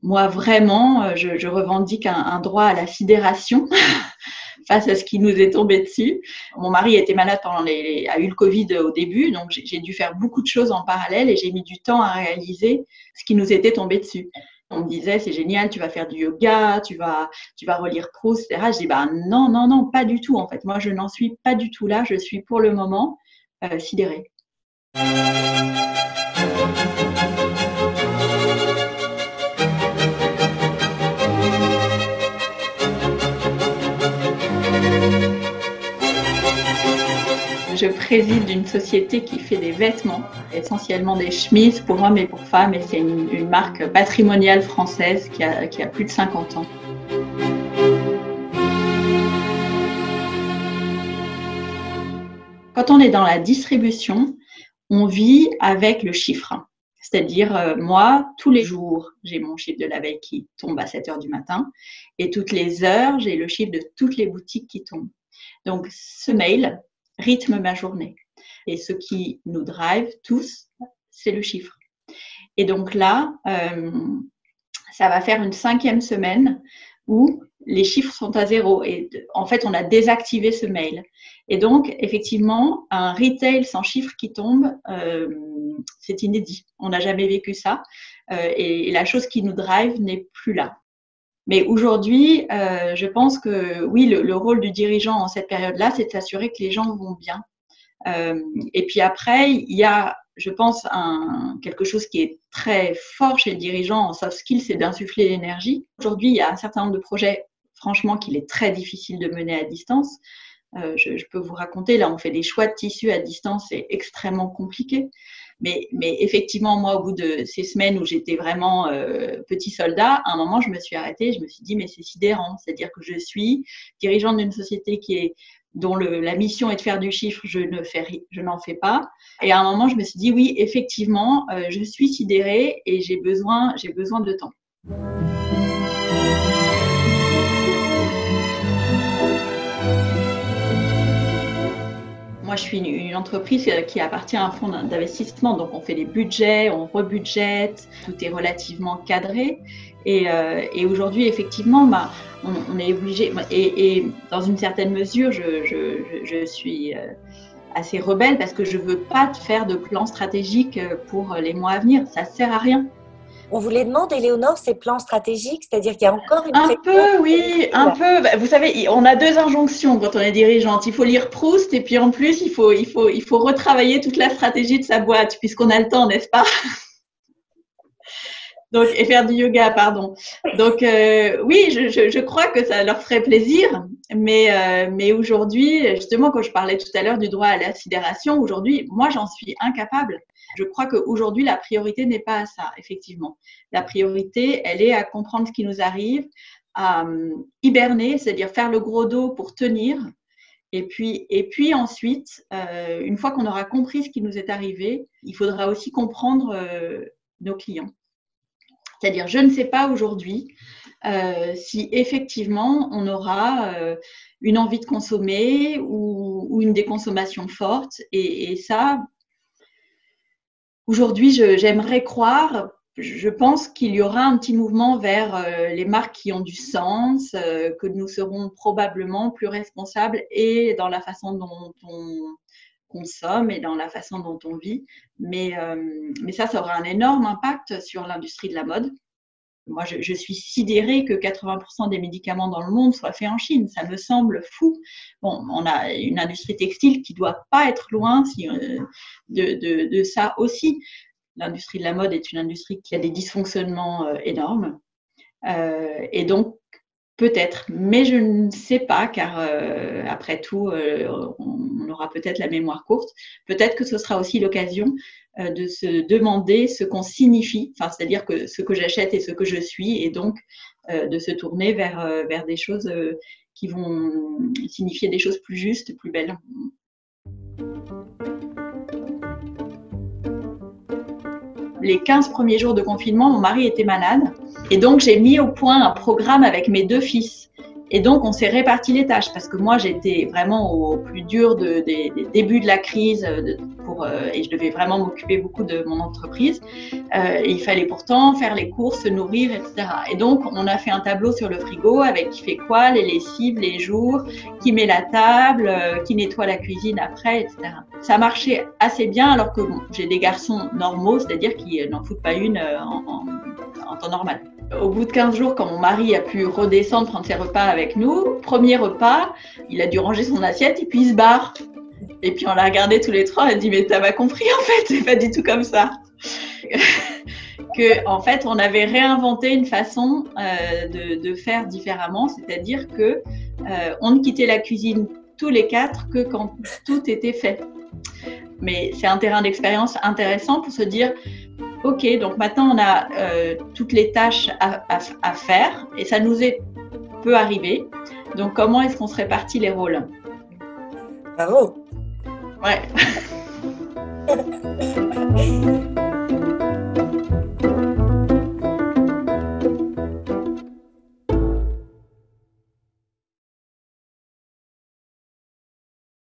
Moi, vraiment, je revendique un droit à la sidération face à ce qui nous est tombé dessus. Mon mari était malade a eu le Covid au début, donc j'ai dû faire beaucoup de choses en parallèle et j'ai mis du temps à réaliser ce qui nous était tombé dessus. On me disait, c'est génial, tu vas faire du yoga, tu vas relire Proust, etc. Je dis, non, non, non, pas du tout. En fait, moi, je n'en suis pas du tout là. Je suis pour le moment sidérée. Je préside une société qui fait des vêtements, essentiellement des chemises pour hommes et pour femmes, et c'est une marque patrimoniale française qui a plus de 50 ans. Quand on est dans la distribution, on vit avec le chiffre. C'est-à-dire, moi, tous les jours, j'ai mon chiffre de la veille qui tombe à 7 heures du matin, et toutes les heures, j'ai le chiffre de toutes les boutiques qui tombent. Donc, ce mail rythme ma journée. Et ce qui nous drive tous, c'est le chiffre. Et donc là, ça va faire une 5e semaine où les chiffres sont à 0. Et en fait, on a désactivé ce mail. Et donc, effectivement, un retail sans chiffres qui tombe, c'est inédit. On n'a jamais vécu ça. Et la chose qui nous drive n'est plus là. Mais aujourd'hui, je pense que oui, le rôle du dirigeant en cette période-là, c'est de s'assurer que les gens vont bien. Et puis après, il y a, je pense, quelque chose qui est très fort chez le dirigeant en soft skills, c'est d'insuffler l'énergie. Aujourd'hui, il y a un certain nombre de projets, franchement, qu'il est très difficile de mener à distance. Je peux vous raconter, là, on fait des choix de tissus à distance, c'est extrêmement compliqué. Mais effectivement, moi, au bout de ces semaines où j'étais vraiment petit soldat, à un moment, je me suis arrêtée, je me suis dit, mais c'est sidérant. C'est-à-dire que je suis dirigeante d'une société dont la mission est de faire du chiffre, je n'en fais pas. Et à un moment, je me suis dit, oui, effectivement, je suis sidérée et j'ai besoin de temps. Moi, je suis une entreprise qui appartient à un fonds d'investissement, donc on fait des budgets, on rebudgète, tout est relativement cadré. Et aujourd'hui, effectivement, on est obligé, et dans une certaine mesure, je suis assez rebelle parce que je ne veux pas faire de plan stratégique pour les mois à venir. Ça ne sert à rien. On vous les demande, Éléonore, ces plans stratégiques, c'est-à-dire qu'il y a encore une... Un peu, oui, un peu. Vous savez, on a 2 injonctions quand on est dirigeante. Il faut lire Proust et puis en plus, il faut retravailler toute la stratégie de sa boîte puisqu'on a le temps, n'est-ce pas? Donc, et faire du yoga, pardon. Donc, oui, je crois que ça leur ferait plaisir. Mais aujourd'hui, justement, quand je parlais tout à l'heure du droit à la sidération, aujourd'hui, moi, j'en suis incapable. Je crois qu'aujourd'hui, la priorité n'est pas à ça, effectivement. La priorité, elle est à comprendre ce qui nous arrive, à hiberner, c'est-à-dire faire le gros dos pour tenir. Et puis ensuite, une fois qu'on aura compris ce qui nous est arrivé, il faudra aussi comprendre nos clients. C'est-à-dire, je ne sais pas aujourd'hui si effectivement on aura une envie de consommer ou une déconsommation forte. Et ça, aujourd'hui, j'aimerais croire, je pense qu'il y aura un petit mouvement vers les marques qui ont du sens, que nous serons probablement plus responsables et dans la façon dont on consomme et dans la façon dont on vit. Mais ça aura un énorme impact sur l'industrie de la mode. Moi, je suis sidérée que 80% des médicaments dans le monde soient faits en Chine. Ça me semble fou. Bon, on a une industrie textile qui ne doit pas être loin de ça aussi. L'industrie de la mode est une industrie qui a des dysfonctionnements énormes. Et donc, peut-être, mais je ne sais pas, car après tout, on aura peut-être la mémoire courte. Peut-être que ce sera aussi l'occasion de se demander ce qu'on signifie, enfin, c'est-à-dire que ce que j'achète et ce que je suis, et donc de se tourner vers des choses qui vont signifier des choses plus justes, plus belles. Les 15 premiers jours de confinement, mon mari était malade. Et donc, j'ai mis au point un programme avec mes 2 fils Et donc, on s'est réparti les tâches parce que moi, j'étais vraiment au plus dur des débuts de la crise et je devais vraiment m'occuper beaucoup de mon entreprise. Et il fallait pourtant faire les courses, se nourrir, etc. Et donc, on a fait un tableau sur le frigo avec qui fait quoi, les lessives, les jours, qui met la table, qui nettoie la cuisine après, etc. Ça marchait assez bien alors que bon, j'ai des garçons normaux, c'est-à-dire qui n'en foutent pas une en temps normal. Au bout de 15 jours, quand mon mari a pu redescendre prendre ses repas avec nous, premier repas, il a dû ranger son assiette et puis il se barre. Et puis on l'a regardé tous les trois, on a dit mais t'as pas compris en fait, c'est pas du tout comme ça. Que en fait on avait réinventé une façon de faire différemment, c'est-à-dire que on ne quittait la cuisine tous les quatre que quand tout était fait. Mais c'est un terrain d'expérience intéressant pour se dire ok, donc maintenant on a toutes les tâches à faire et ça nous peut arriver. Donc comment est-ce qu'on se répartit les rôles? Bravo. Ouais.